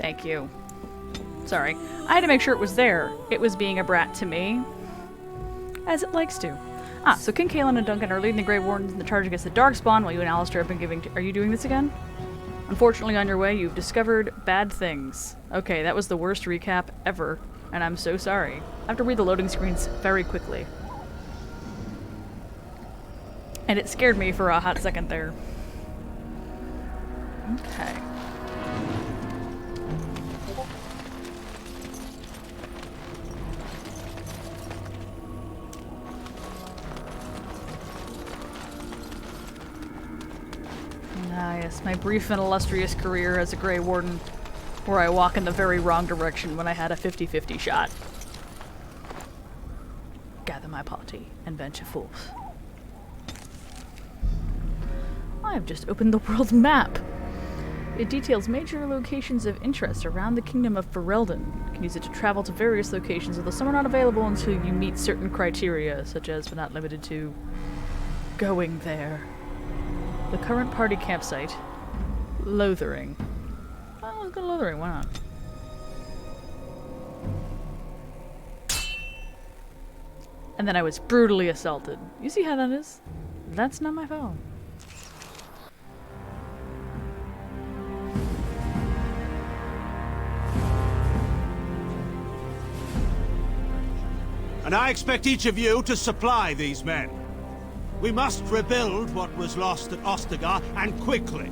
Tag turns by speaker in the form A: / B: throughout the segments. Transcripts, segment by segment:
A: Thank you. Sorry. I had to make sure it was there. It was being a brat to me. As it likes to. Ah, so King Kalen and Duncan are leading the Grey Wardens in the charge against the Darkspawn while you and Alistair have been giving... Are you doing this again? Unfortunately, on your way, you've discovered bad things. Okay, that was the worst recap ever, and I'm so sorry. I have to read the loading screens very quickly. And it scared me for a hot second there. Okay. Ah, yes, my brief and illustrious career as a Grey Warden, where I walk in the very wrong direction when I had a 50-50 shot. Gather my party and venture forth. I have just opened the world map. It details major locations of interest around the kingdom of Ferelden. You can use it to travel to various locations, although some are not available until you meet certain criteria, such as, but not limited to, going there. The current party campsite, Lothering. Well, let's go to Lothering, why not? And then I was brutally assaulted. You see how that is? That's not my fault.
B: And I expect each of you to supply these men. We must rebuild what was lost at Ostagar, and quickly.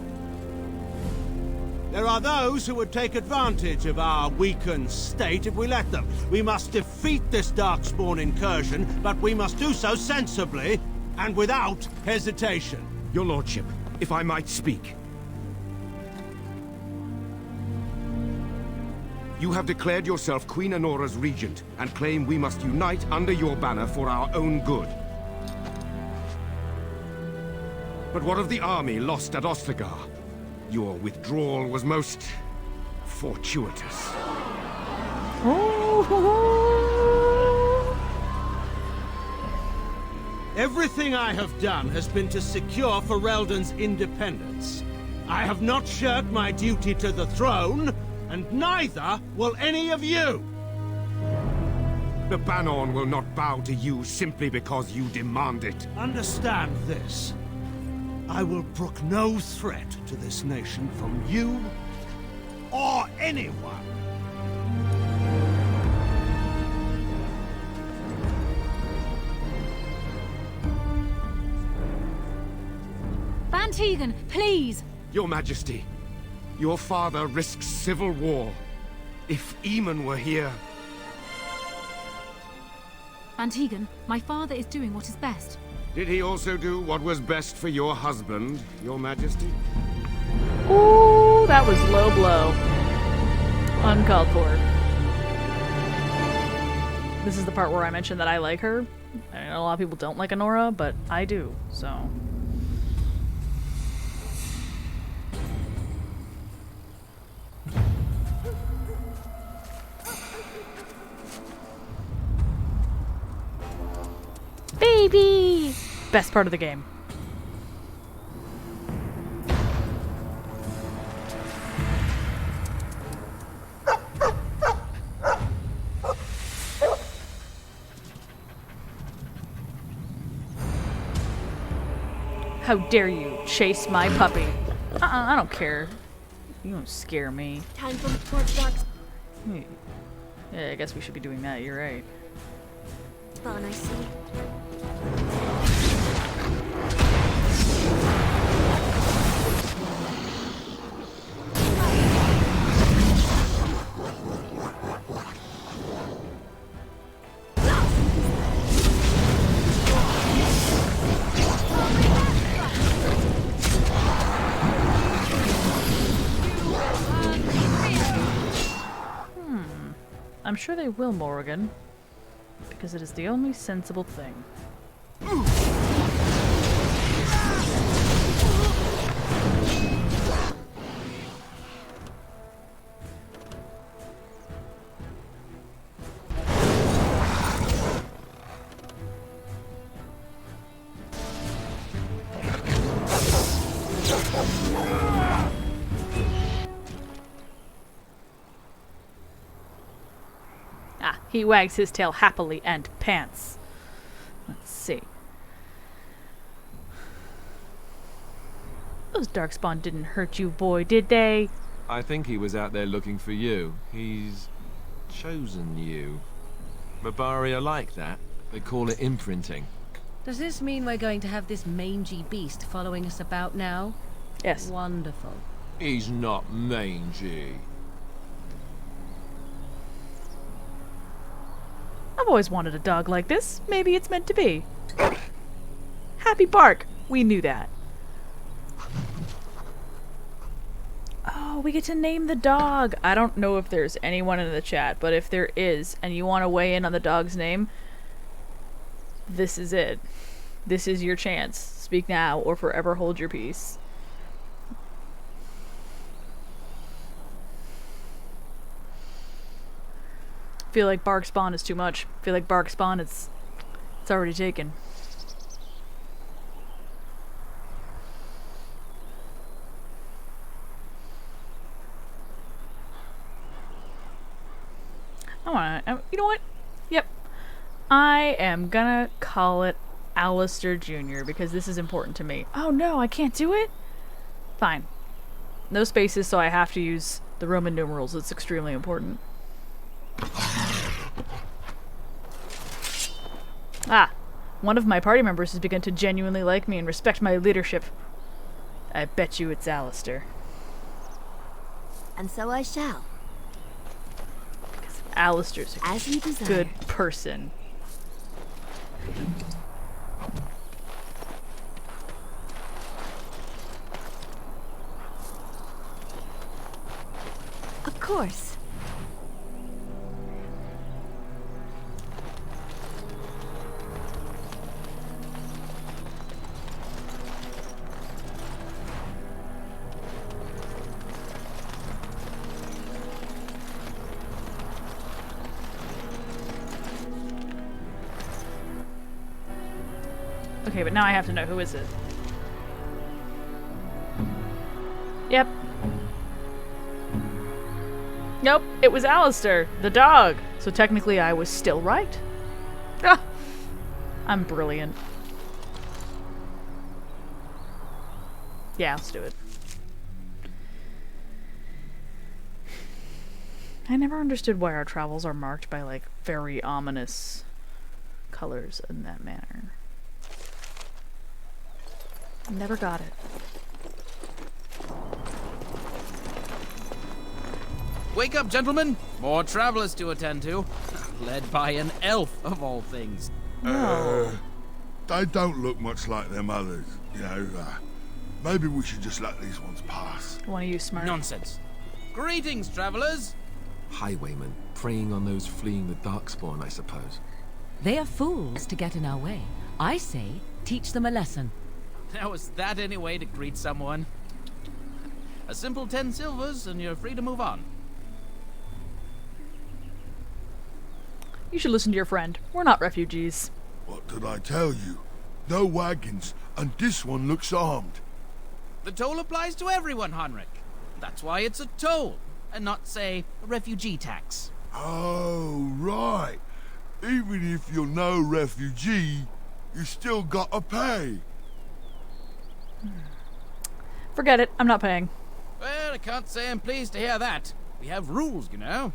B: There are those who would take advantage of our weakened state if we let them. We must defeat this Darkspawn incursion, but we must do so sensibly and without hesitation.
C: Your lordship, if I might speak. You have declared yourself Queen Anora's regent, and claim we must unite under your banner for our own good. But what of the army lost at Ostagar? Your withdrawal was most... fortuitous.
B: Everything I have done has been to secure Ferelden's independence. I have not shirked my duty to the throne, and neither will any of you!
C: The Banorn will not bow to you simply because you demand it.
B: Understand this. I will brook no threat to this nation from you or anyone.
D: Van Tegan, please!
C: Your Majesty, your father risks civil war. If Eamon were here...
D: Van Tegan, my father is doing what is best.
C: Did he also do what was best for your husband, Your Majesty?
A: Ooh, that was low blow. Uncalled for. This is the part where I mentioned that I like her. I know a lot of people don't like Anora, but I do, so... Baby! Best part of the game. How dare you chase my puppy? I don't care. You don't scare me.
D: Time for more dark.
A: Yeah, I guess we should be doing that, you're right.
D: Fun, I see.
A: I'm sure they will, Morrigan, because it is the only sensible thing. He wags his tail happily and pants. Let's see. Those darkspawn didn't hurt you, boy, did they?
E: I think he was out there looking for you. He's chosen you. Mabari are like that. They call it imprinting.
F: Does this mean we're going to have this mangy beast following us about now?
A: Yes.
F: Wonderful.
E: He's not mangy.
A: I've always wanted a dog like this. Maybe it's meant to be. Happy bark. We knew that. Oh, we get to name the dog. I don't know if there's anyone in the chat, but if there is, and you want to weigh in on the dog's name, this is it. This is your chance. Speak now or forever hold your peace. Feel like bark spawn is too much. Feel like bark spawn it's already taken. You know what? Yep. I am gonna call it Alistair Jr. because this is important to me. Oh no, I can't do it? Fine. No spaces, so I have to use the Roman numerals. It's extremely important. Ah, one of my party members has begun to genuinely like me and respect my leadership. I bet you it's Alistair.
G: And so I shall.
A: Alistair's a
G: As you desire.
A: good person.
G: Of course.
A: Okay, but now I have to know who is it. Yep. Nope, it was Alistair, the dog. So technically I was still right. Ah, I'm brilliant. Yeah, let's do it. I never understood why our travels are marked by, like, very ominous colors in that manner. Never got it.
H: Wake up, gentlemen! More travelers to attend to. Led by an elf, of all things.
A: No.
I: They don't look much like them others, you know. Maybe we should just let these ones pass.
A: Want to use smart?
H: Nonsense. Greetings, travelers!
E: Highwaymen, preying on those fleeing the Darkspawn, I suppose.
F: They are fools to get in our way. I say, teach them a lesson.
H: Now is that any way to greet someone? A simple 10 silvers and you're free to move on.
A: You should listen to your friend. We're not refugees.
I: What did I tell you? No wagons, and this one looks armed.
H: The toll applies to everyone, Heinrich. That's why it's a toll, and not, say, a refugee tax.
I: Oh, right. Even if you're no refugee, you still gotta pay.
A: Forget it. I'm not paying.
H: Well, I can't say I'm pleased to hear that. We have rules, you know.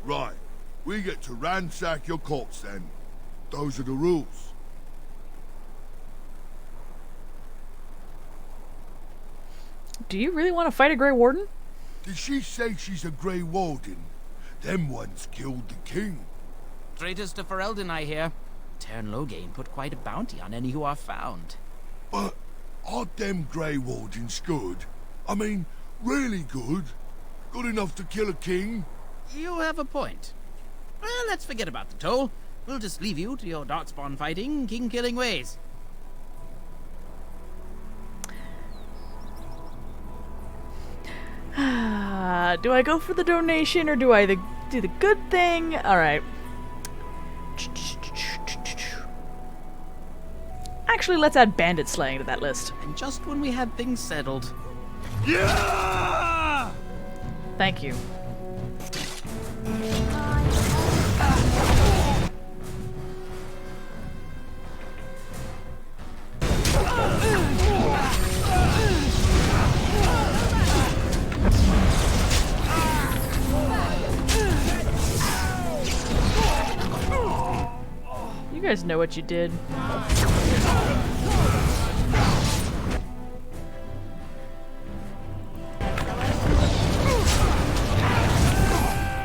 I: Right. We get to ransack your corpse then. Those are the rules.
A: Do you really want to fight a Grey Warden?
I: Did she say she's a Grey Warden? Them ones killed the king.
H: Traitors to Ferelden, I hear. Tern Loghain put quite a bounty on any who are found.
I: But are them Grey Wardens good? I mean, really good? Good enough to kill a king?
H: You have a point. Well, let's forget about the toll. We'll just leave you to your darkspawn fighting, king-killing ways.
A: Do I go for the donation or do I do the good thing? Alright. Actually, let's add bandit slaying to that list.
H: And just when we had things settled.
I: Yeah!
A: Thank you. guys know what you did.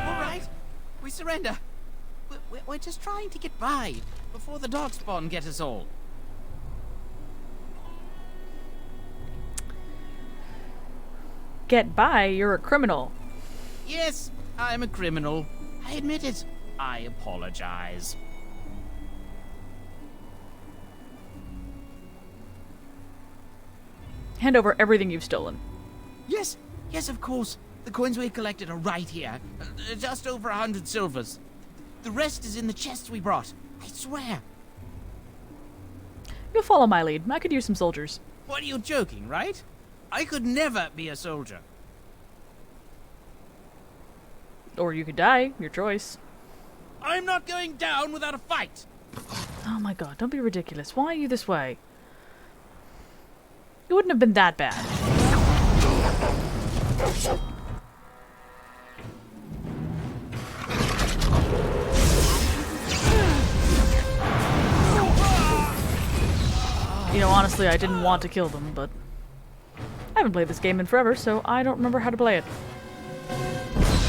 H: Alright, we surrender. We're just trying to get by before the darkspawn get us all.
A: Get by? You're a criminal.
H: Yes, I'm a criminal. I admit it. I apologize.
A: Hand over everything you've stolen.
H: Yes, yes, of course. The coins we collected are right here. Just over 100 silvers. The rest is in the chests we brought. I swear.
A: You'll follow my lead. I could use some soldiers.
H: What, are you joking, right? I could never be a soldier.
A: Or you could die. Your choice.
H: I'm not going down without a fight.
A: Oh my god, don't be ridiculous. Why are you this way? It wouldn't have been that bad. You know, honestly, I didn't want to kill them, but I haven't played this game in forever, so I don't remember how to play it.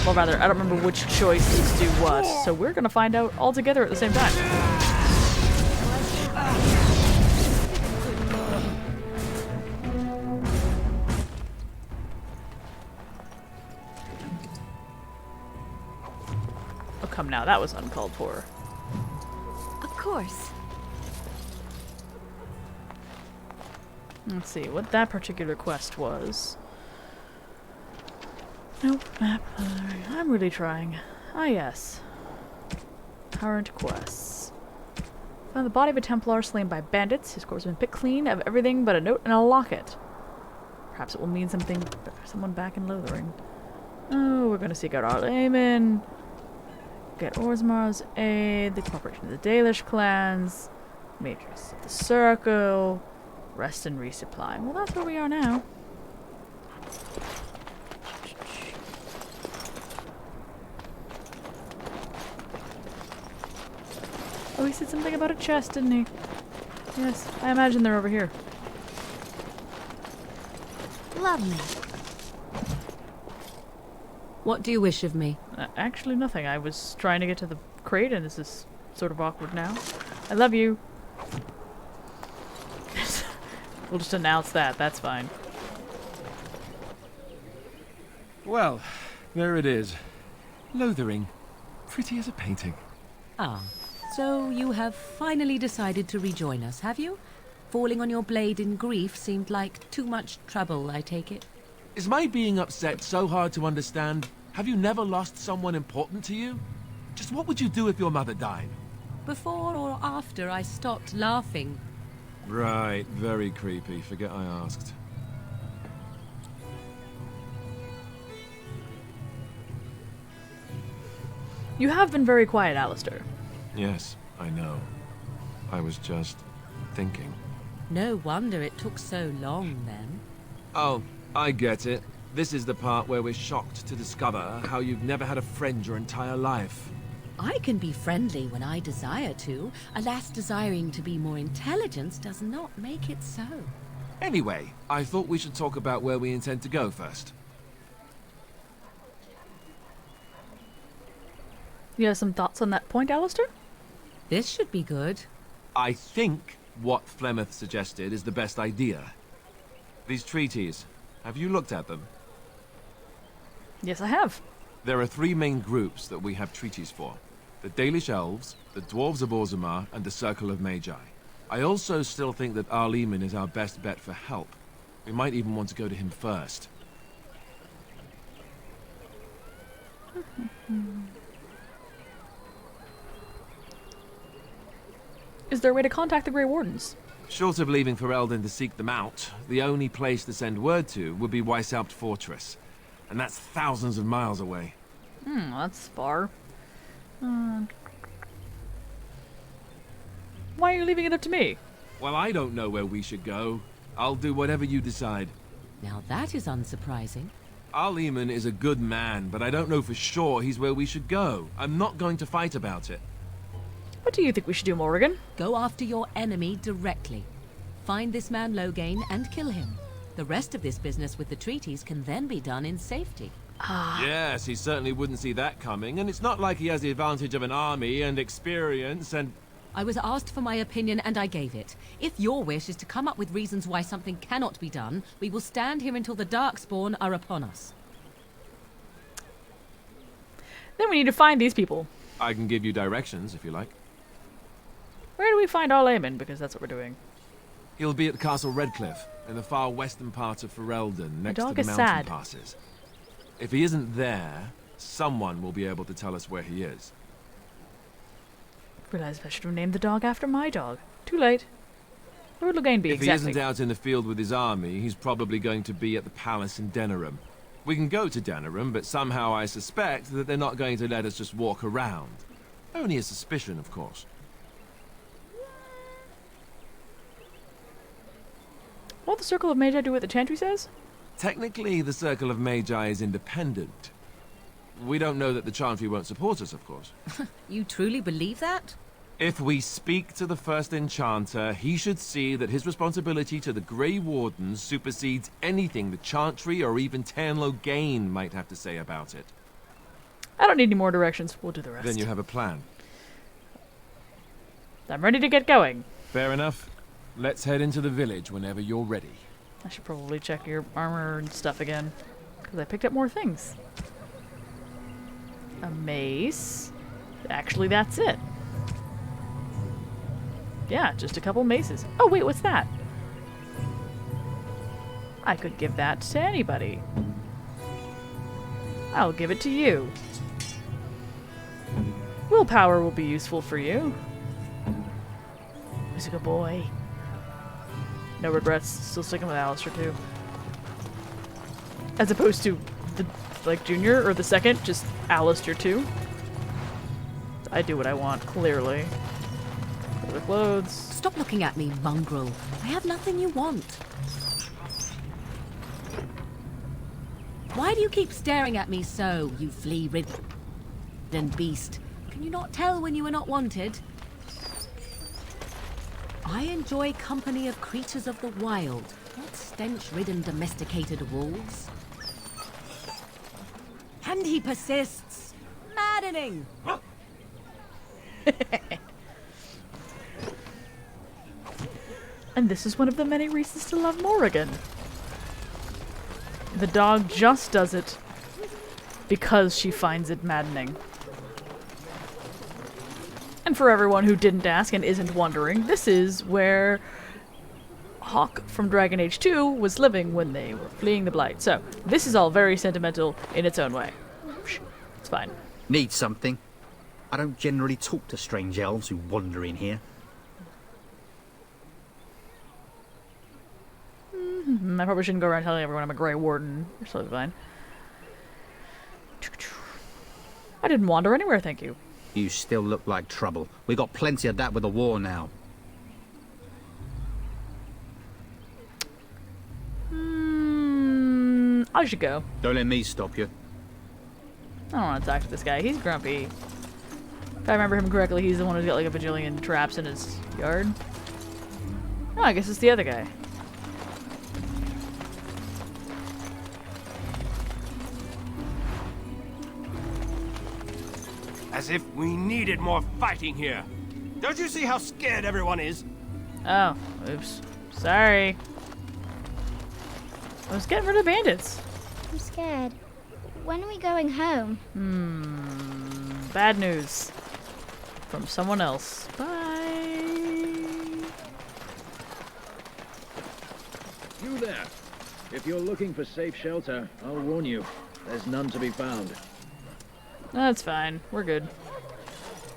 A: Well, rather, I don't remember which choice to do what, so we're gonna find out all together at the same time. Oh, come now, that was uncalled for.
G: Of course.
A: Let's see what that particular quest was. Nope, map. I'm really trying. Ah, yes. Current quests. Found the body of a Templar slain by bandits. His corpse has been picked clean of everything but a note and a locket. Perhaps it will mean something for someone back in Lothering. Oh, we're gonna seek out Arlaman. Get Orsmar's aid. The cooperation of the Dalish clans. Mages of the Circle. Rest and resupply. Well, that's where we are now. Oh, he said something about a chest, didn't he? Yes, I imagine they're over here.
G: Lovely.
F: What do you wish of me?
A: Actually, nothing. I was trying to get to the crate, and this is sort of awkward now. I love you. We'll just announce that. That's fine.
E: Well, there it is. Lothering. Pretty as a painting.
F: Ah, so you have finally decided to rejoin us, have you? Falling on your blade in grief seemed like too much trouble, I take it.
E: Is my being upset so hard to understand? Have you never lost someone important to you? Just what would you do if your mother died?
F: Before or after I stopped laughing.
E: Right, very creepy. Forget I asked.
A: You have been very quiet, Alistair.
E: Yes, I know. I was just thinking.
F: No wonder it took so long, then.
E: Oh, I get it. This is the part where we're shocked to discover how you've never had a friend your entire life.
F: I can be friendly when I desire to. Alas, desiring to be more intelligent does not make it so.
E: Anyway, I thought we should talk about where we intend to go first.
A: You have some thoughts on that point, Alistair?
F: This should be good.
E: I think what Flemeth suggested is the best idea. These treaties, have you looked at them?
A: Yes, I have.
E: There are three main groups that we have treaties for. The Dalish Elves, the Dwarves of Orzammar, and the Circle of Magi. I also still think that Arleman is our best bet for help. We might even want to go to him first.
A: Is there a way to contact the Grey Wardens?
E: Short of leaving for Eldon to seek them out, the only place to send word to would be Weishaupt Fortress. And that's thousands of miles away.
A: That's far. Why are you leaving it up to me?
E: Well, I don't know where we should go. I'll do whatever you decide.
F: Now that is unsurprising.
E: Arleman is a good man, but I don't know for sure he's where we should go. I'm not going to fight about it.
A: What do you think we should do, Morrigan?
F: Go after your enemy directly. Find this man Loghain and kill him. The rest of this business with the treaties can then be done in safety.
E: Yes, he certainly wouldn't see that coming, and it's not like he has the advantage of an army and experience and...
F: I was asked for my opinion and I gave it. If your wish is to come up with reasons why something cannot be done, we will stand here until the Darkspawn are upon us.
A: Then we need to find these people.
E: I can give you directions, if you like.
A: Where do we find Arlaman? Because that's what we're doing.
E: He'll be at Castle Redcliffe, in the far western part of Ferelden, next to
A: dog
E: the
A: is
E: mountain
A: sad.
E: passes. If he isn't there, someone will be able to tell us where he is.
A: Realized I should have named the dog after my dog. Too late. Where would Loghain be
E: If
A: exactly?
E: he isn't out in the field with his army, he's probably going to be at the palace in Denerim. We can go to Denerim, but somehow I suspect that they're not going to let us just walk around. Only a suspicion, of course.
A: What the Circle of Magi do what the Chantry says?
E: Technically, the Circle of Magi is independent. We don't know that the Chantry won't support us, of course.
F: You truly believe that?
E: If we speak to the first enchanter, he should see that his responsibility to the Grey Wardens supersedes anything the Chantry or even Tan Loghain might have to say about it.
A: I don't need any more directions. We'll do the rest.
E: Then you have a plan.
A: I'm ready to get going.
E: Fair enough. Let's head into the village whenever you're ready.
A: I should probably check your armor and stuff again. Because I picked up more things. A mace. Actually, that's it. Yeah, just a couple maces. Oh, wait, what's that? I could give that to anybody. I'll give it to you. Willpower will be useful for you. He's a good boy. No regrets. Still sticking with Alistair, too. As opposed to the, like, junior or the second, just Alistair, too. I do what I want, clearly. The clothes.
F: Stop looking at me, mongrel. I have nothing you want. Why do you keep staring at me so, you flea-ridden beast? Can you not tell when you are not wanted? I enjoy company of creatures of the wild, not stench-ridden domesticated wolves. And he persists. Maddening!
A: And this is one of the many reasons to love Morrigan. The dog just does it because she finds it maddening. And for everyone who didn't ask and isn't wondering, this is where Hawk from Dragon Age 2 was living when they were fleeing the Blight. So, this is all very sentimental in its own way. It's fine.
J: Need something? I don't generally talk to strange elves who wander in here.
A: I probably shouldn't go around telling everyone I'm a Grey Warden. You're totally fine. I didn't wander anywhere, thank you.
J: You still look like trouble. We got plenty of that with the war now.
A: I should go.
J: Don't let me stop you.
A: I don't want to talk to this guy. He's grumpy. If I remember him correctly, he's the one who's got like a bajillion traps in his yard. Oh, I guess it's the other guy.
C: As if we needed more fighting here. Don't you see how scared everyone is?
A: Oh, oops. Sorry. I was getting rid of bandits.
G: I'm scared. When are we going home?
A: Bad news. From someone else. Bye.
K: You there. If you're looking for safe shelter, I'll warn you. There's none to be found.
A: That's fine. We're good.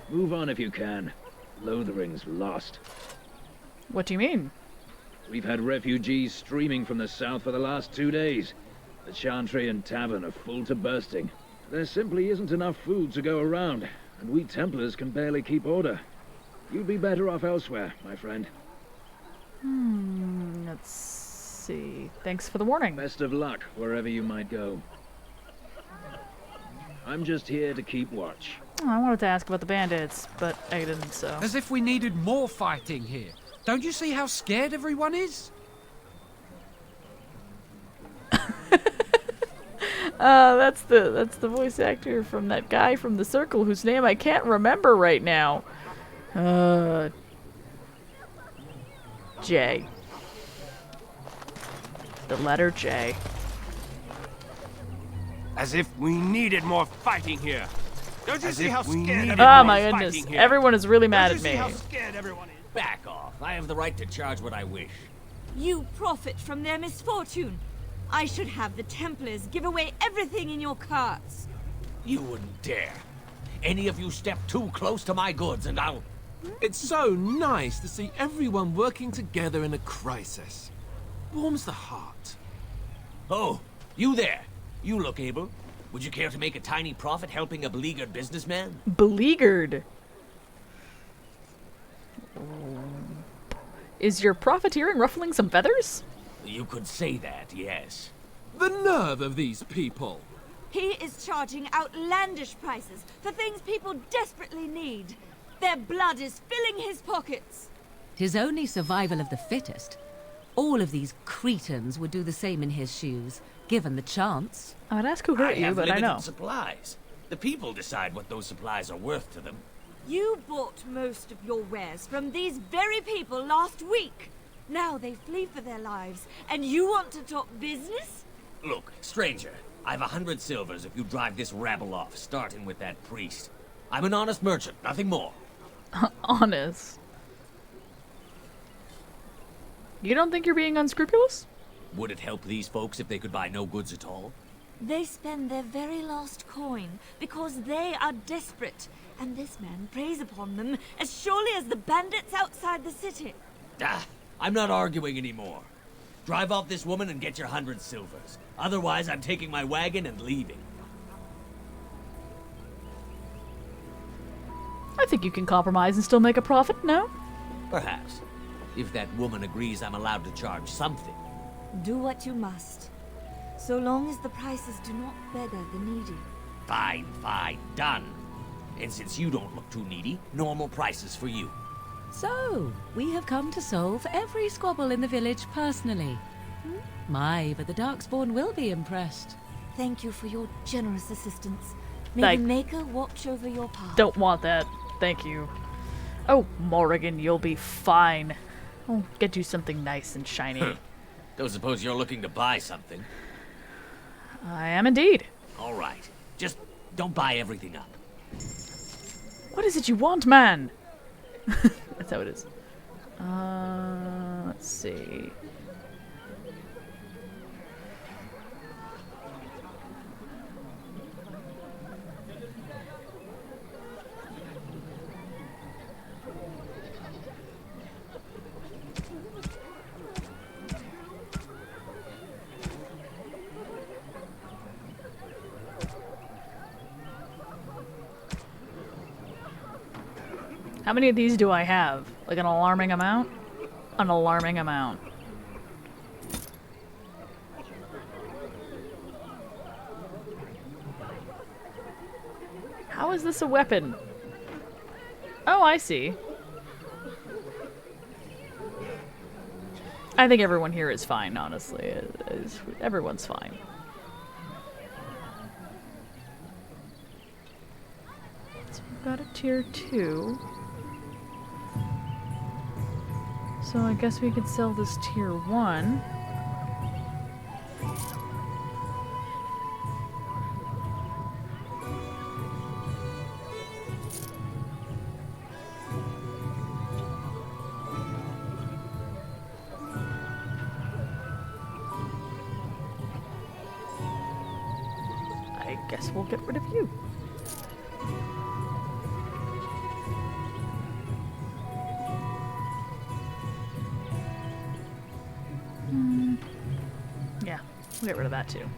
K: Move on if you can. Lothering's lost.
A: What do you mean?
K: We've had refugees streaming from the south for the last 2 days. The Chantry and Tavern are full to bursting. There simply isn't enough food to go around, and we Templars can barely keep order. You'd be better off elsewhere, my friend.
A: Let's see. Thanks for the warning.
K: Best of luck wherever you might go. I'm just here to keep watch.
A: Oh, I wanted to ask about the bandits, but I didn't, so...
L: As if we needed more fighting here. Don't you see how scared everyone is?
A: That's the voice actor from that guy from The Circle whose name I can't remember right now. J. The letter J.
C: As if we needed more fighting here. Don't you see how scared
A: Oh my goodness. Everyone is really mad at me.
C: How scared everyone is?
M: Back off. I have the right to charge what I wish.
N: You profit from their misfortune. I should have the Templars give away everything in your carts.
M: You wouldn't dare. Any of you step too close to my goods and I'll...
E: It's so nice to see everyone working together in a crisis. Warms the heart.
M: Oh, you there. You look able. Would you care to make a tiny profit helping a beleaguered businessman?
A: Beleaguered? Is your profiteering ruffling some feathers?
M: You could say that, yes.
E: The nerve of these people!
N: He is charging outlandish prices for things people desperately need. Their blood is filling his pockets.
F: 'Tis only survival of the fittest. All of these cretins would do the same in his shoes, given the chance.
A: I would ask who hurt you, but I know.
M: Supplies. The people decide what those supplies are worth to them.
N: You bought most of your wares from these very people last week. Now they flee for their lives, and you want to talk business?
M: Look, stranger, I've 100 silvers if you drive this rabble off, starting with that priest. I'm an honest merchant, nothing more.
A: Honest? You don't think you're being unscrupulous?
M: Would it help these folks if they could buy no goods at all?
N: They spend their very last coin because they are desperate, and this man preys upon them as surely as the bandits outside the city.
M: Ah, I'm not arguing anymore. Drive off this woman and get your 100 silvers. Otherwise, I'm taking my wagon and leaving.
A: I think you can compromise and still make a profit, no?
M: Perhaps. If that woman agrees I'm allowed to charge something.
N: Do what you must, so long as the prices do not beggar the needy.
M: Fine, fine, done. And since you don't look too needy, normal prices for you.
F: So, we have come to solve every squabble in the village personally. My, but the Darkspawn will be impressed.
N: Thank you for your generous assistance. May the Maker watch over your path.
A: Don't want that. Thank you. Oh, Morrigan, you'll be fine. I'll get you something nice and shiny.
M: Don't suppose you're looking to buy something?
A: I am indeed.
M: All right. Just don't buy everything up.
A: What is it you want, man? That's how it is. Let's see. How many of these do I have? Like an alarming amount? An alarming amount. How is this a weapon? Oh, I see. I think everyone here is fine, honestly. Everyone's fine. So we've got a tier 2. So I guess we could sell this tier 1. I guess we'll get rid of you. Yeah, we'll get rid of that too.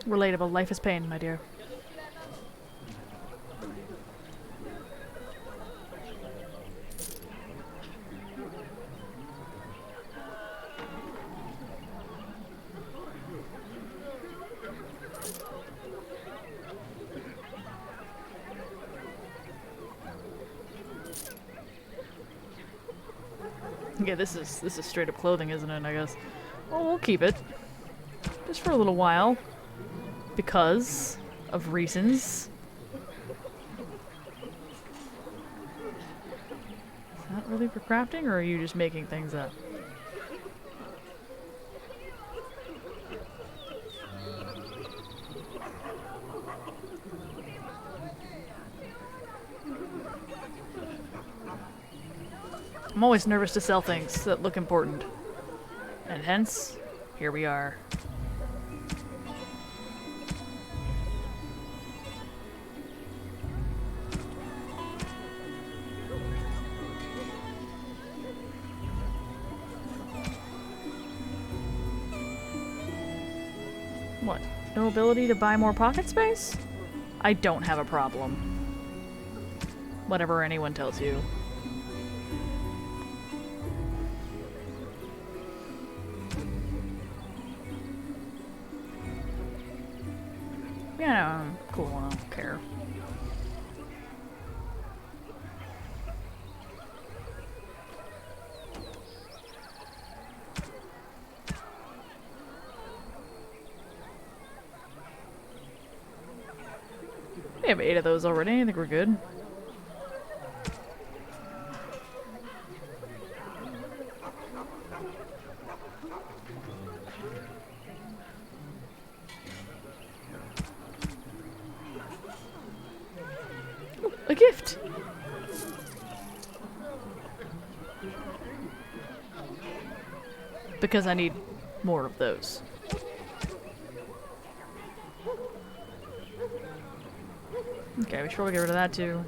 A: Relatable. Life is pain, my dear. Yeah, this is straight up clothing, isn't it, I guess? Well, we'll keep it. Just for a little while. Because of reasons. Is that really for crafting, or are you just making things up? I'm always nervous to sell things that look important. And hence, here we are. What? No ability to buy more pocket space? I don't have a problem. Whatever anyone tells you. Yeah, no, I'm cool, I don't care. We have 8 of those already, I think we're good. A gift! Because I need more of those. Okay, we should probably get rid of that too.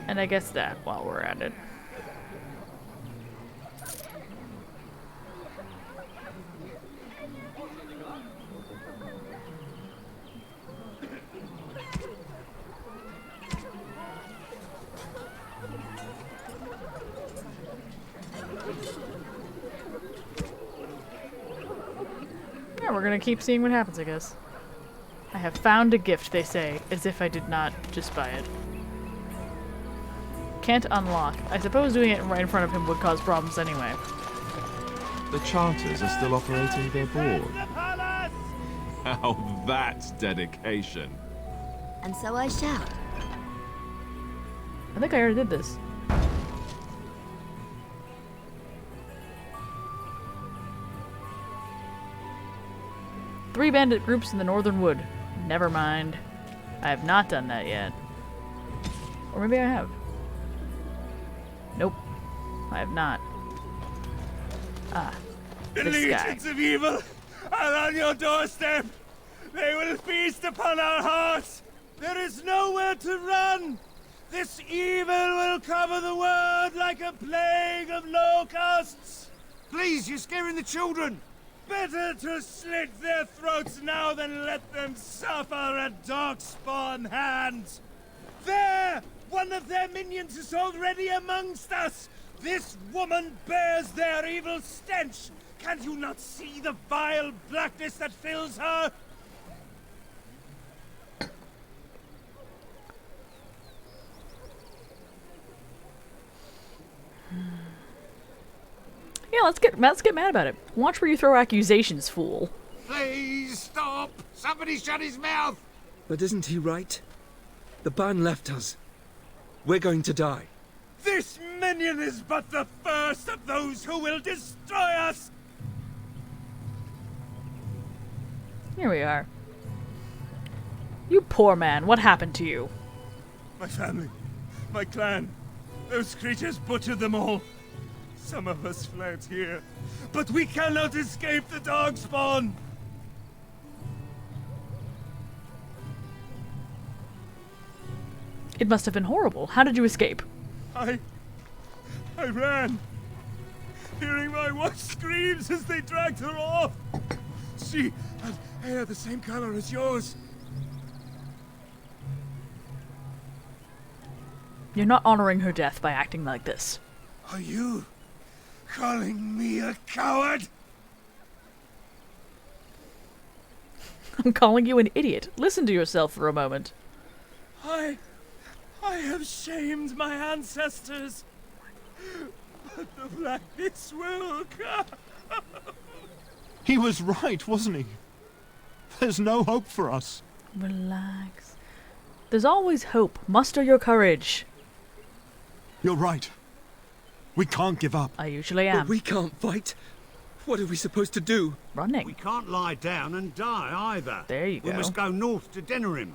A: And I guess that while we're at it. Yeah, we're gonna keep seeing what happens, I guess. I have found a gift, they say, as if I did not just buy it. Can't unlock. I suppose doing it right in front of him would cause problems anyway.
E: The Charters are still operating their board. Now that's dedication.
O: And so I shall.
A: I think I already did this. Three bandit groups in the Northern Wood. Never mind. I have not done that yet. Or maybe I have. Nope. I have not. Ah.
B: The
A: This guy.
B: legions of evil are on your doorstep. They will feast upon our hearts. There is nowhere to run. This evil will cover the world like a plague of locusts.
C: Please, you're scaring the children.
B: Better to slit their throats now than let them suffer at darkspawn hands. There! One of their minions is already amongst us! This woman bears their evil stench! Can you not see the vile blackness that fills her?
A: Yeah, let's get mad about it. Watch where you throw accusations, fool.
C: Please stop! Somebody shut his mouth!
P: But isn't he right? The ban left us. We're going to die.
B: This minion is but the first of those who will destroy us!
A: Here we are. You poor man, what happened to you?
B: My family, my clan, those creatures butchered them all. Some of us fled here, but we cannot escape the darkspawn!
A: It must have been horrible. How did you escape?
B: I ran, hearing my wife screams as they dragged her off. She had hair the same color as yours.
A: You're not honoring her death by acting like this.
B: Are you calling me a coward?
A: I'm calling you an idiot. Listen to yourself for a moment.
B: I have shamed my ancestors. But the blackness will come.
Q: He was right, wasn't he? There's no hope for us.
A: Relax. There's always hope. Muster your courage.
Q: You're right. We can't give up.
A: I usually am.
P: But we can't fight. What are we supposed to do?
A: Running.
R: We can't lie down and die either.
A: There you go.
R: We must go north to Denerim.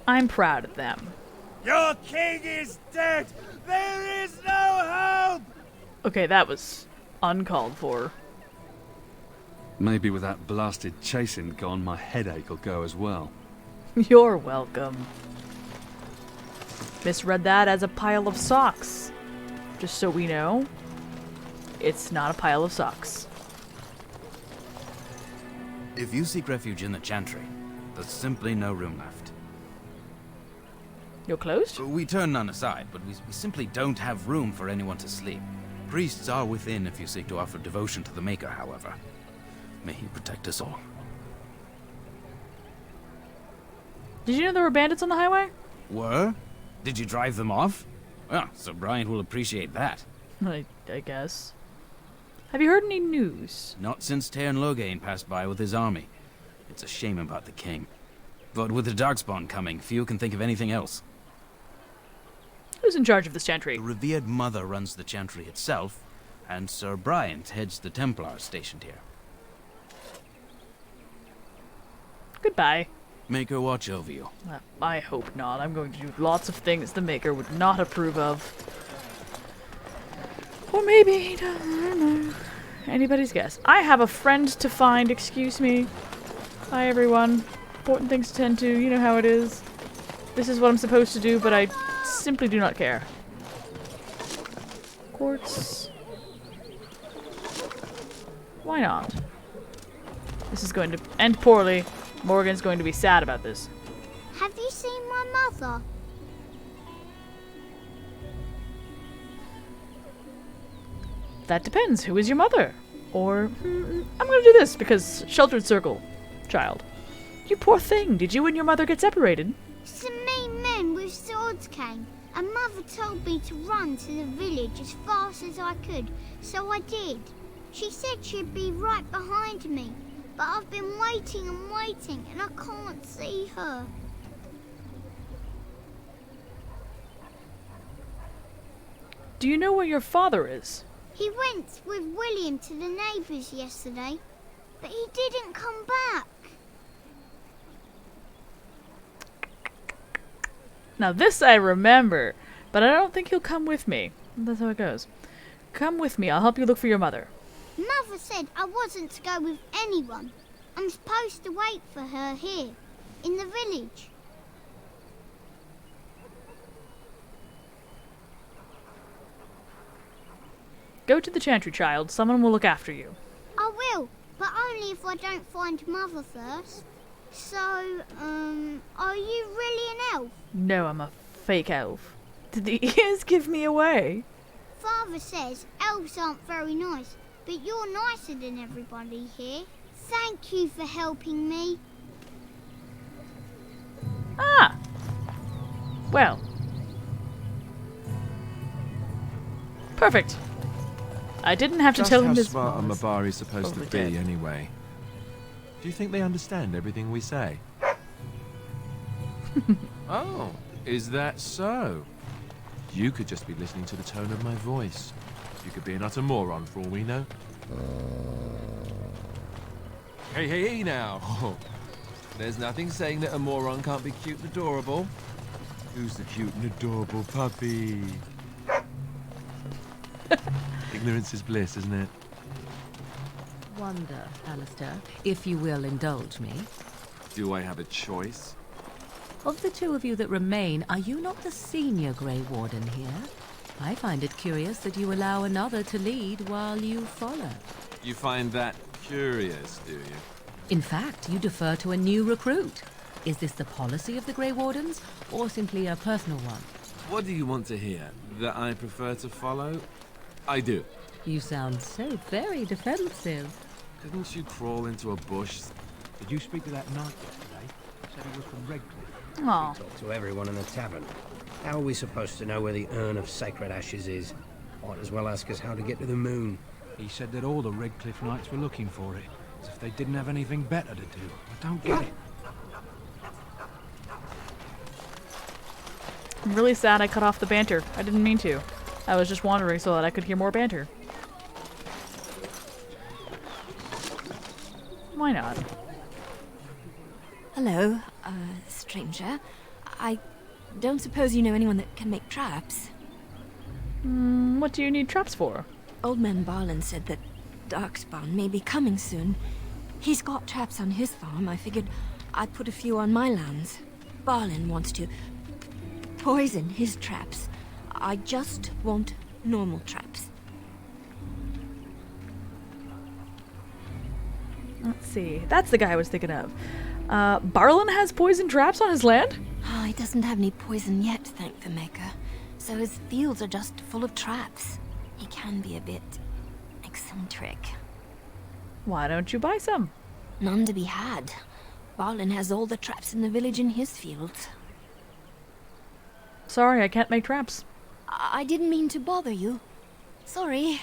A: I'm proud of them.
B: Your king is dead. There is no hope.
A: Okay, that was uncalled for.
S: Maybe with that blasted chasing gone, my headache will go as well.
A: You're welcome. Misread that as a pile of socks. Just so we know, it's not a pile of socks.
H: If you seek refuge in the Chantry, there's simply no room left.
A: You're closed?
H: We turn none aside, but we simply don't have room for anyone to sleep. Priests are within if you seek to offer devotion to the Maker, however. May he protect us all.
A: Did you know there were bandits on the highway?
H: Were? Did you drive them off? Well, Sir Brian will appreciate that.
A: I guess. Have you heard any news?
H: Not since Tairn Loghain passed by with his army. It's a shame about the king. But with the Darkspawn coming, few can think of anything else.
A: Who's in charge of this Chantry?
H: The revered mother runs the Chantry itself, and Sir Brian heads the Templars stationed here.
A: Goodbye.
H: Maker watch over you.
A: I hope not. I'm going to do lots of things the Maker would not approve of. Or maybe he does. I don't know. Anybody's guess. I have a friend to find, excuse me. Hi, everyone. Important things to tend to. You know how it is. This is what I'm supposed to do, but I simply do not care. Quartz. Why not? This is going to end poorly. Morrigan's going to be sad about this.
G: Have you seen my mother?
A: That depends. Who is your mother? Or, I'm going to do this because sheltered circle. Child. You poor thing. Did you and your mother get separated?
G: Some mean men with swords came, and Mother told me to run to the village as fast as I could, so I did. She said she'd be right behind me, but I've been waiting and waiting, and I can't see her.
A: Do you know where your father is?
G: He went with William to the neighbours yesterday, but he didn't come back.
A: Now this I remember, but I don't think he'll come with me. That's how it goes. Come with me. I'll help you look for your mother.
G: Mother said I wasn't to go with anyone. I'm supposed to wait for her here, in the village.
A: Go to the Chantry, child. Someone will look after you.
G: I will, but only if I don't find Mother first. So, are you really an elf?
A: No, I'm a fake elf. Did the ears give me away?
G: Father says elves aren't very nice, but you're nicer than everybody here. Thank you for helping me.
A: Ah! Well. Perfect. I didn't have to tell him this.
E: Just how smart a Mabari's supposed to be,
A: dead.
E: anyway? Do you think they understand everything we say? Oh, is that so? You could just be listening to the tone of my voice. You could be an utter moron for all we know. Hey now! There's nothing saying that a moron can't be cute and adorable. Who's the cute and adorable puppy? Ignorance is bliss, isn't it?
F: Wonder, Alistair, if you will indulge me.
E: Do I have a choice?
F: Of the two of you that remain, are you not the senior Grey Warden here? I find it curious that you allow another to lead while you follow.
E: You find that curious, do you?
F: In fact, you defer to a new recruit. Is this the policy of the Grey Wardens, or simply a personal one?
E: What do you want to hear? That I prefer to follow? I do.
F: You sound so very defensive.
E: Didn't you crawl into a bush?
L: Did you speak to that knight yesterday? Said he was from Redcliffe.
A: Aw.
T: Talk to everyone in the tavern. How are we supposed to know where the urn of sacred ashes is? Might as well ask us how to get to the moon.
L: He said that all the Redcliffe knights were looking for it, as if they didn't have anything better to do. I don't get it.
A: I'm really sad I cut off the banter. I didn't mean to. I was just wandering so that I could hear more banter. Why not?
O: Hello, stranger. I don't suppose you know anyone that can make traps?
A: What do you need traps for?
O: Old man Barlin said that Darkspawn may be coming soon. He's got traps on his farm. I figured I'd put a few on my lands. Barlin wants to poison his traps. I just want normal traps.
A: Let's see. That's the guy I was thinking of. Barlin has poison traps on his land?
O: Oh, he doesn't have any poison yet, thank the Maker. So his fields are just full of traps. He can be a bit eccentric.
A: Why don't you buy some?
O: None to be had. Barlin has all the traps in the village in his fields.
A: Sorry, I can't make traps.
O: I didn't mean to bother you. Sorry.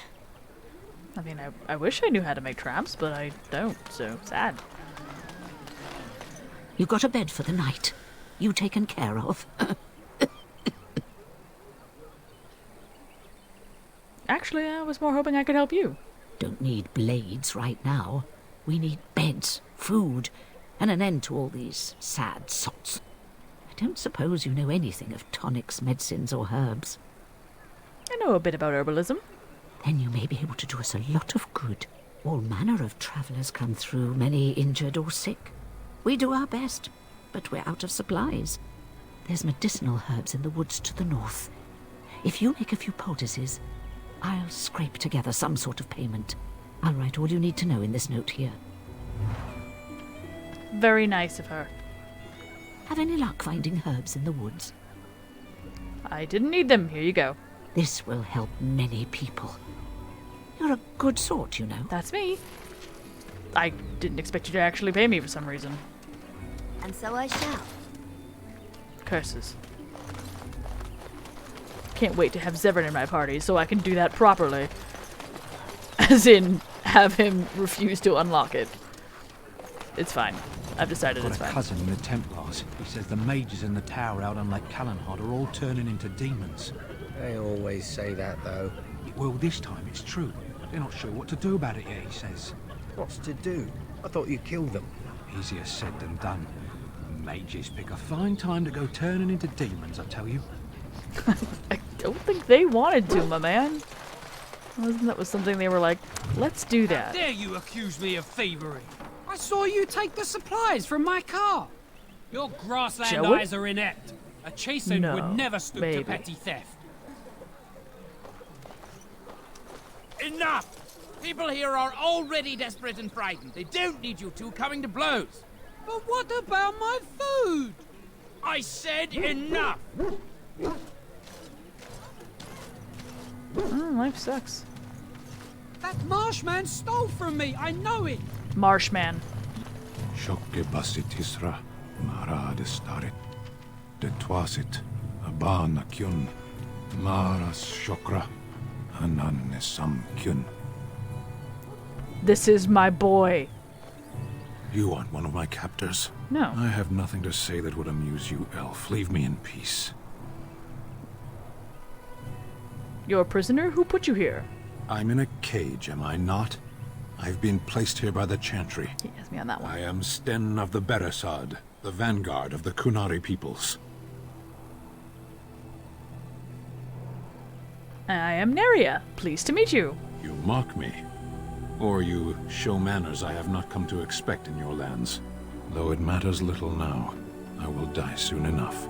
A: I mean, I wish I knew how to make traps, but I don't, so sad.
U: You got a bed for the night. You taken care of.
A: Actually, I was more hoping I could help you.
U: Don't need blades right now. We need beds, food, and an end to all these sad sots. I don't suppose you know anything of tonics, medicines, or herbs.
A: I know a bit about herbalism.
U: Then you may be able to do us a lot of good. All manner of travellers come through, many injured or sick. We do our best, but we're out of supplies. There's medicinal herbs in the woods to the north. If you make a few poultices, I'll scrape together some sort of payment. I'll write all you need to know in this note here.
A: Very nice of her.
U: Have any luck finding herbs in the woods?
A: I didn't need them. Here you go.
U: This will help many people. You're a good sort, you know.
A: That's me. I didn't expect you to actually pay me for some reason.
O: And so I shall.
A: Curses. Can't wait to have Zevran in my party so I can do that properly. As in, have him refuse to unlock it. It's fine. I've decided it's fine.
L: Got a cousin in the Templars. He says the mages in the tower out on Lake Callanhod are all turning into demons.
T: They always say that, though.
L: Well, this time it's true. They're not sure what to do about it yet, he says.
T: What's to do? I thought you killed them.
L: Easier said than done. Mages pick a fine time to go turning into demons, I tell you.
A: I don't think they wanted to, my man. Wasn't that was something they were like, let's do that.
L: How dare you accuse me of thievery? I saw you take the supplies from my car. Your grassland
A: Joey?
L: eyes are inept. A chasen
A: No,
L: would never stoop
A: maybe.
L: to petty theft.
V: Enough! People here are already desperate and frightened. They don't need you two coming to blows.
L: But what about my food?
V: I said enough!
A: Life sucks.
L: That marshman stole from me, I know it!
A: Marshman.
W: Shokke basit isra, mara de starit. De twasit, abana kyun, maras shokra, ananne sam kyun.
A: This is my boy.
W: You aren't one of my captors.
A: No.
W: I have nothing to say that would amuse you, elf. Leave me in peace.
A: You're a prisoner? Who put you here?
W: I'm in a cage, am I not? I've been placed here by the Chantry.
A: He has me on that one.
W: I am Sten of the Beresad, the vanguard of the Kunari peoples.
A: I am Neria. Pleased to meet you.
W: You mock me. Or you show manners I have not come to expect in your lands. Though it matters little now, I will die soon enough.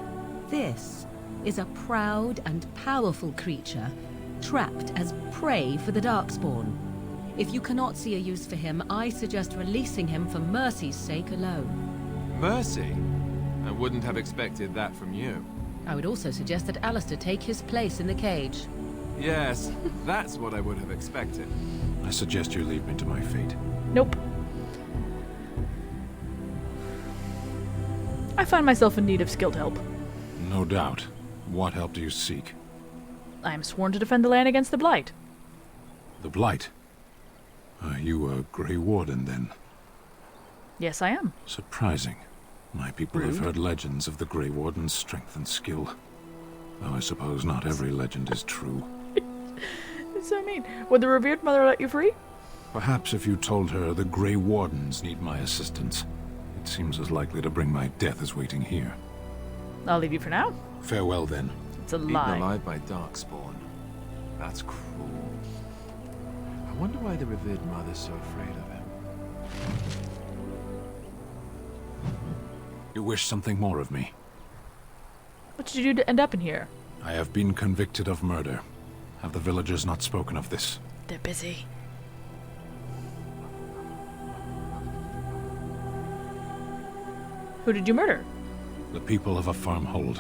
F: This is a proud and powerful creature, trapped as prey for the Darkspawn. If you cannot see a use for him, I suggest releasing him for mercy's sake alone.
E: Mercy? I wouldn't have expected that from you.
F: I would also suggest that Alistair take his place in the cage.
E: Yes, that's what I would have expected.
W: I suggest you leave me to my fate.
A: Nope. I find myself in need of skilled help.
W: No doubt. What help do you seek?
A: I am sworn to defend the land against the Blight.
W: The Blight? Are you a Grey Warden, then?
A: Yes, I am.
W: Surprising. My people have
A: Rude.
W: heard legends of the Grey Warden's strength and skill. Though I suppose not every legend is true.
A: That's so mean. Would the revered mother let you free?
W: Perhaps if you told her the Grey Wardens need my assistance. It seems as likely to bring my death as waiting here.
A: I'll leave you for now.
W: Farewell, then.
A: It's a
E: Eaten
A: lie.
E: alive by Darkspawn. That's cruel. I wonder why the revered mother's so afraid of him.
W: You wish something more of me?
A: What did you do to end up in here?
W: I have been convicted of murder. Have the villagers not spoken of this?
A: They're busy. Who did you murder?
W: The people of a farmhold.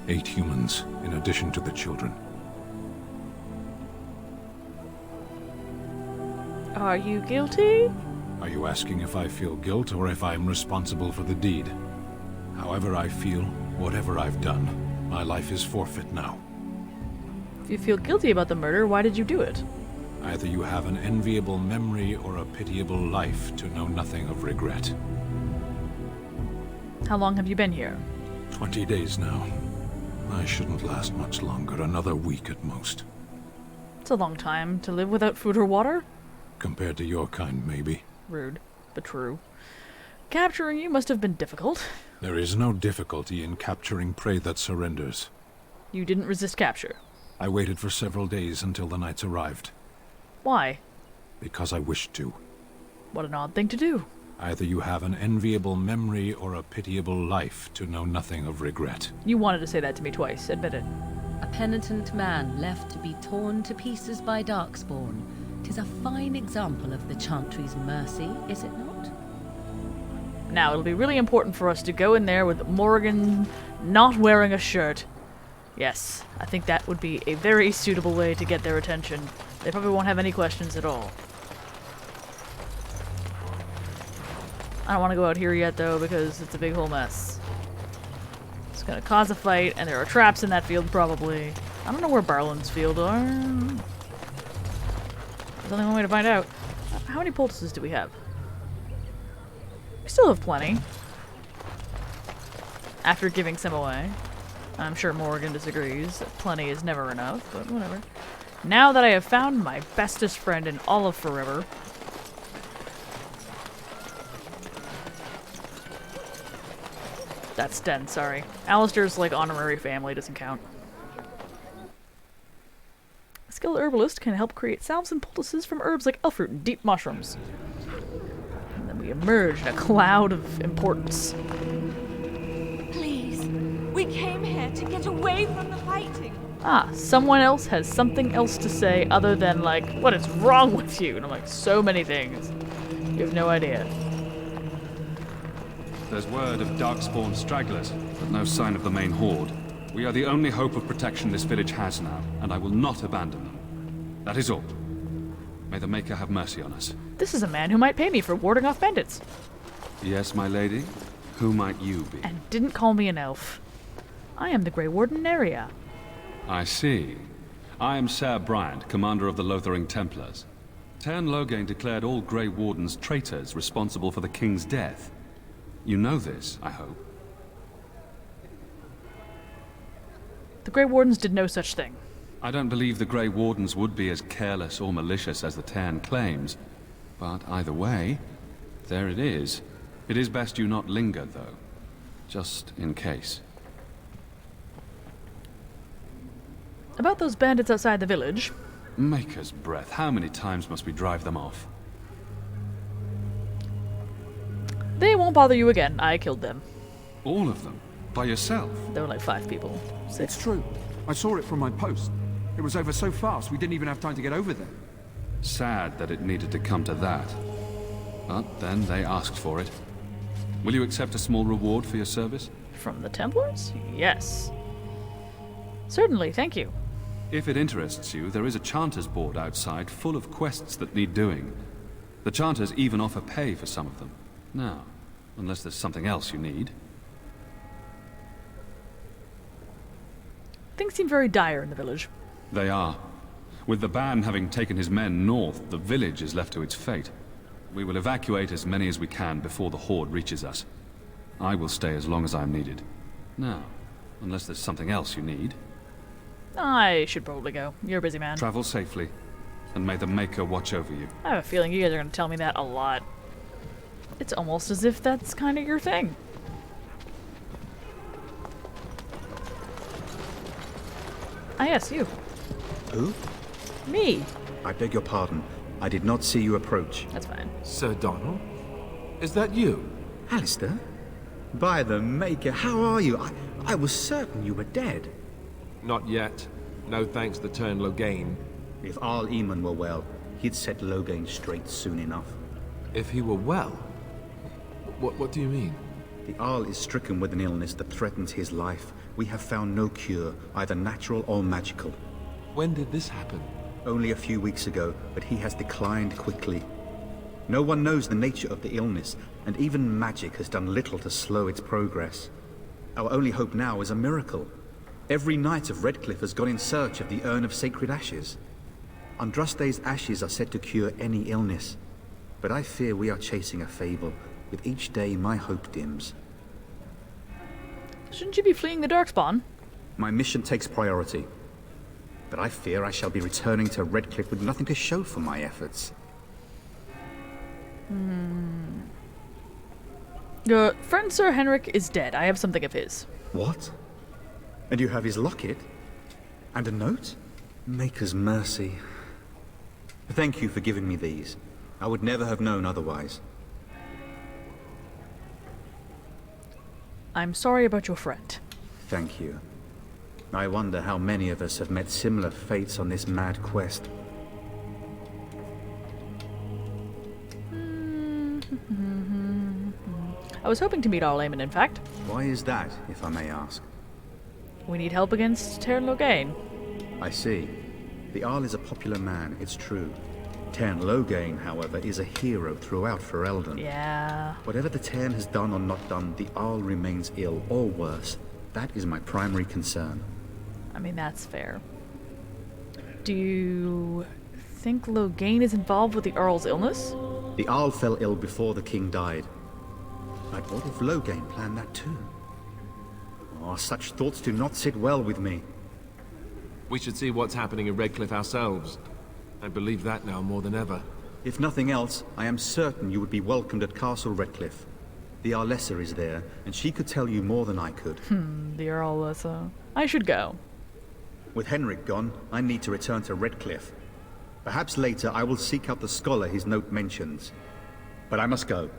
W: 8 humans, in addition to the children.
A: Are you guilty?
W: Are you asking if I feel guilt or if I am responsible for the deed? However I feel, whatever I've done, my life is forfeit now.
A: If you feel guilty about the murder, why did you do it?
W: Either you have an enviable memory or a pitiable life to know nothing of regret.
A: How long have you been here?
W: 20 days now. I shouldn't last much longer, another week at most.
A: It's a long time to live without food or water.
W: Compared to your kind, maybe.
A: Rude, but true. Capturing you must have been difficult.
W: There is no difficulty in capturing prey that surrenders.
A: You didn't resist capture.
W: I waited for several days until the knights arrived.
A: Why?
W: Because I wished to.
A: What an odd thing to do.
W: Either you have an enviable memory or a pitiable life to know nothing of regret.
A: You wanted to say that to me twice, admit it.
F: A penitent man left to be torn to pieces by Darkspawn. 'Tis a fine example of the Chantry's mercy, is it not?
A: Now, it'll be really important for us to go in there with Morrigan not wearing a shirt. Yes, I think that would be a very suitable way to get their attention. They probably won't have any questions at all. I don't want to go out here yet, though, because it's a big whole mess. It's gonna cause a fight, and there are traps in that field, probably. I don't know where Barlin's field are. There's only one way to find out. How many poultices do we have? We still have plenty. After giving some away. I'm sure Morrigan disagrees. That plenty is never enough, but whatever. Now that I have found my bestest friend in all of forever. That's Sten, sorry. Alistair's like honorary family, doesn't count. A skilled herbalist can help create salves and poultices from herbs like elf fruit and deep mushrooms. And then we emerge in a cloud of importance.
N: Please, we came here to get away from the fighting.
A: Ah, someone else has something else to say other than like, what is wrong with you? And I'm like, so many things. You have no idea.
S: There's word of Darkspawn stragglers, but no sign of the main horde. We are the only hope of protection this village has now, and I will not abandon them. That is all. May the Maker have mercy on us.
A: This is a man who might pay me for warding off bandits.
S: Yes, my lady? Who might you be?
A: And didn't call me an elf. I am the Grey Warden Neria.
S: I see. I am Ser Bryant, commander of the Lothering Templars. Tern Loghain declared all Grey Wardens traitors responsible for the king's death. You know this, I hope.
A: The Grey Wardens did no such thing.
S: I don't believe the Grey Wardens would be as careless or malicious as the Tern claims. But either way, there it is. It is best you not linger, though. Just in case.
A: About those bandits outside the village.
S: Maker's breath, how many times must we drive them off?
A: They won't bother you again. I killed them.
S: All of them? By yourself?
A: There were like 5 people. 6.
P: It's true. I saw it from my post. It was over so fast, we didn't even have time to get over there.
S: Sad that it needed to come to that. But then they asked for it. Will you accept a small reward for your service?
A: From the Templars? Yes. Certainly, thank you.
S: If it interests you, there is a chanter's board outside full of quests that need doing. The Chanters even offer pay for some of them. Now, unless there's something else you need.
A: Things seem very dire in the village.
S: They are. With the ban having taken his men north, the village is left to its fate. We will evacuate as many as we can before the horde reaches us. I will stay as long as I'm needed. Now, unless there's something else you need.
A: I should probably go. You're a busy man.
S: Travel safely, and may the Maker watch over you.
A: I have a feeling you guys are going to tell me that a lot. It's almost as if that's kind of your thing. Ah, yes, you.
D: Who?
A: Me.
D: I beg your pardon. I did not see you approach.
A: That's fine.
E: Sir Donald? Is that you?
D: Alistair? By the Maker, how are you? I was certain you were dead.
E: Not yet. No thanks to turn Loghain.
D: If Arl Eamon were well, he'd set Loghain straight soon enough.
E: If he were well? What do you mean?
D: The Arl is stricken with an illness that threatens his life. We have found no cure, either natural or magical.
E: When did this happen?
D: Only a few weeks ago, but he has declined quickly. No one knows the nature of the illness, and even magic has done little to slow its progress. Our only hope now is a miracle. Every knight of Redcliffe has gone in search of the Urn of Sacred Ashes. Andraste's ashes are said to cure any illness, but I fear we are chasing a fable. With each day, my hope dims.
A: Shouldn't you be fleeing the Darkspawn?
D: My mission takes priority, but I fear I shall be returning to Redcliffe with nothing to show for my efforts.
A: Your friend Sir Henrik is dead. I have something of his.
D: What? And you have his locket? And a note? Maker's mercy. Thank you for giving me these. I would never have known otherwise.
A: I'm sorry about your friend.
D: Thank you. I wonder how many of us have met similar fates on this mad quest.
A: I was hoping to meet Arl Eamon, in fact.
D: Why is that, if I may ask?
A: We need help against Tern Loghain.
D: I see. The Arl is a popular man, it's true. Tern Loghain, however, is a hero throughout Ferelden.
A: Yeah.
D: Whatever the Tern has done or not done, the Arl remains ill, or worse. That is my primary concern.
A: I mean, that's fair. Do you think Loghain is involved with the Earl's illness?
D: The Arl fell ill before the king died. But what if Loghain planned that too? Oh, such thoughts do not sit well with me.
E: We should see what's happening in Redcliffe ourselves. I believe that now more than ever.
D: If nothing else, I am certain you would be welcomed at Castle Redcliffe. The Arlessa is there, and she could tell you more than I could.
A: The Arlessa. I should go.
D: With Henrik gone, I need to return to Redcliffe. Perhaps later I will seek out the scholar his note mentions. But I must go.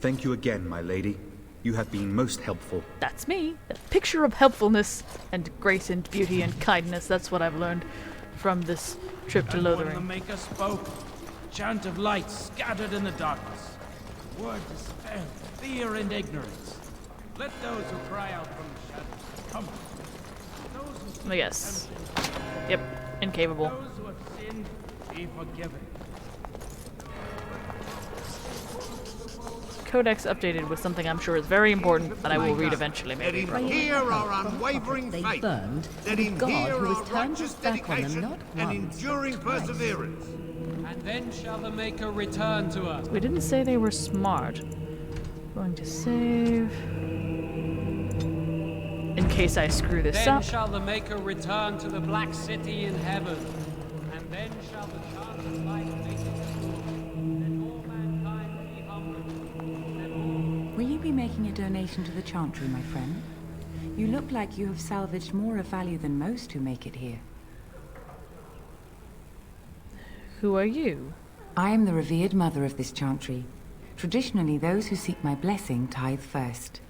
D: Thank you again, my lady. You have been most helpful.
A: That's me. The picture of helpfulness and grace and beauty and kindness. That's what I've learned from this trip to Lothering.
V: When the Maker spoke, a chant of light scattered in the darkness. Word despair, fear, and ignorance. Let those who cry out from the shadows come. Those who
A: Yes. Yep. Incapable.
V: Those who have sinned be forgiven.
A: Codex updated with something I'm sure is very important that I will read eventually, maybe.
R: That in here our unwavering
F: They
R: faith.
F: burned,
R: That in
F: God
R: here
F: who
R: our
F: has turned his
R: righteous
F: back on them
R: dedication
F: not
R: and
F: once,
R: enduring
F: but twice.
R: perseverance.
L: And then shall the Maker return to us.
A: We didn't say they were smart. Going to save. In case I screw this
L: Then
A: up.
L: shall the Maker return to the Black City in heaven. And then shall the chant of light make it that all mankind be humble.
I: Will you be making a donation to the Chantry, my friend? You look like you have salvaged more of value than most who make it here.
A: Who are you?
I: I am the revered mother of this Chantry. Traditionally, those who seek my blessing tithe first.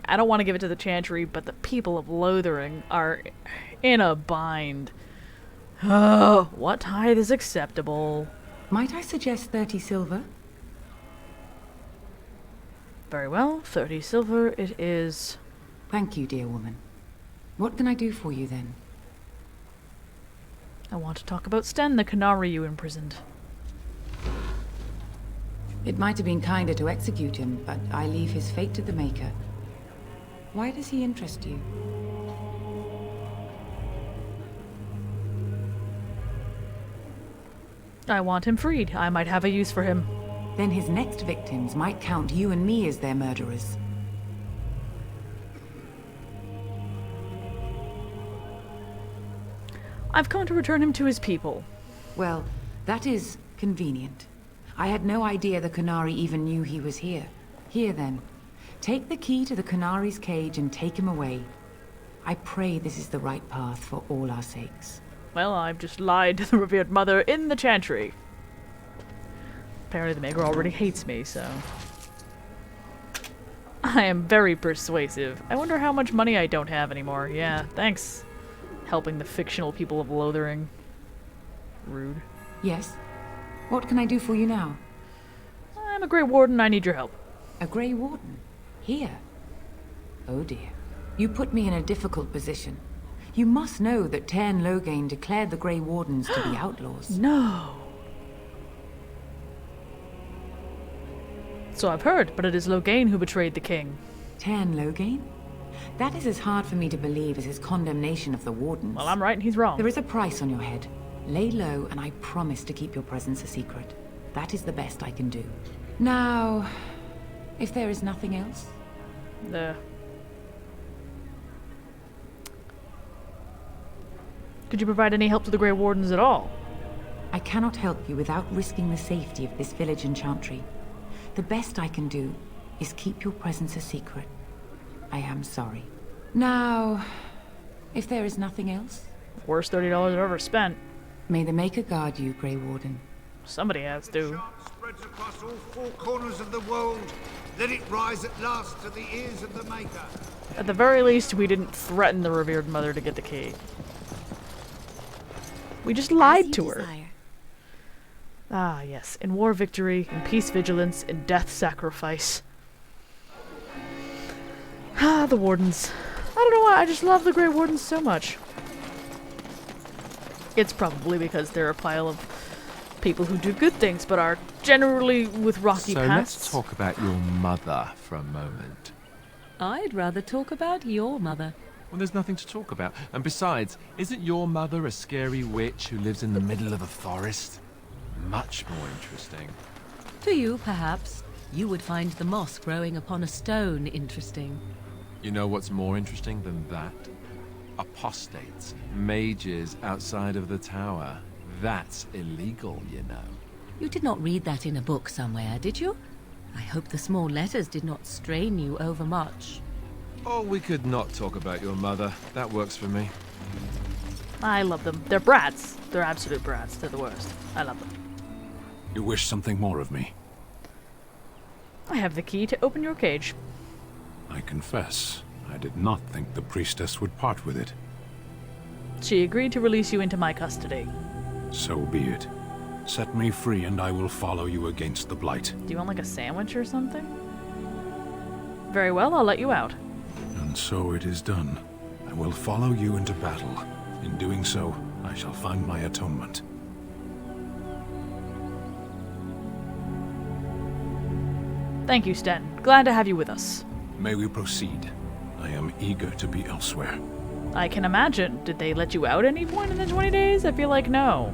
A: I don't want to give it to the Chantry, but the people of Lothering are in a bind. Oh, what tithe is acceptable?
I: Might I suggest 30 silver?
A: Very well, 30 silver it is.
I: Thank you, dear woman. What can I do for you, then?
A: I want to talk about Sten, the Canary you imprisoned.
I: It might have been kinder to execute him, but I leave his fate to the Maker. Why does he interest you?
A: I want him freed. I might have a use for him.
I: Then his next victims might count you and me as their murderers.
A: I've come to return him to his people.
I: Well, that is convenient. I had no idea the Canary even knew he was here. Here then, take the key to the Canary's cage and take him away. I pray this is the right path for all our sakes.
A: Well, I've just lied to the revered mother in the chantry. Apparently the Maker already hates me, so... I am very persuasive. I wonder how much money I don't have anymore. Yeah, thanks. Helping the fictional people of Lothering. Rude.
I: Yes? What can I do for you now?
A: I'm a Grey Warden, I need your help.
I: A Grey Warden? Here? Oh dear. You put me in a difficult position. You must know that Tairn Loghain declared the Grey Wardens to be outlaws.
A: No. So I've heard, but it is Loghain who betrayed the king.
I: Tairn Loghain? That is as hard for me to believe as his condemnation of the Wardens.
A: Well, I'm right and he's wrong.
I: There is a price on your head. Lay low, and I promise to keep your presence a secret. That is the best I can do. Now, if there is nothing else...
A: Could you provide any help to the Grey Wardens at all?
I: I cannot help you without risking the safety of this village and chantry. The best I can do is keep your presence a secret. I am sorry. Now, if there is nothing else...
A: Worst $30 I've ever spent.
I: May the Maker guard you, Grey Warden.
A: Somebody has to.
R: Spreads across all four corners of the world. Let it rise at last to the ears of the Maker.
A: At the very least, we didn't threaten the revered mother to get the key. We just lied to her. Ah, yes. In war, victory. In peace, vigilance. In death, sacrifice. Ah, the Wardens. I don't know why, I just love the Grey Wardens so much. It's probably because they're a pile of people who do good things, but are generally with rocky
E: So
A: pasts.
E: let's talk about your mother for a moment.
F: I'd rather talk about your mother.
E: Well, there's nothing to talk about. And besides, isn't your mother a scary witch who lives in the middle of a forest? Much more interesting.
F: To you, perhaps. You would find the moss growing upon a stone interesting.
E: You know what's more interesting than that? Apostates, mages outside of the tower. That's illegal, you know.
F: You did not read that in a book somewhere, did you? I hope the small letters did not strain you overmuch.
E: Oh, we could not talk about your mother. That works for me.
A: I love them. They're brats. They're absolute brats. They're the worst. I love them.
W: You wish something more of me?
A: I have the key to open your cage.
W: I confess, I did not think the priestess would part with it.
A: She agreed to release you into my custody.
W: So be it. Set me free and I will follow you against the Blight.
A: Do you want like a sandwich or something? Very well, I'll let you out.
W: And so it is done. I will follow you into battle. In doing so, I shall find my atonement.
A: Thank you, Sten. Glad to have you with us.
W: May we proceed? I am eager to be elsewhere.
A: I can imagine. Did they let you out at any point in the 20 days? I feel like no.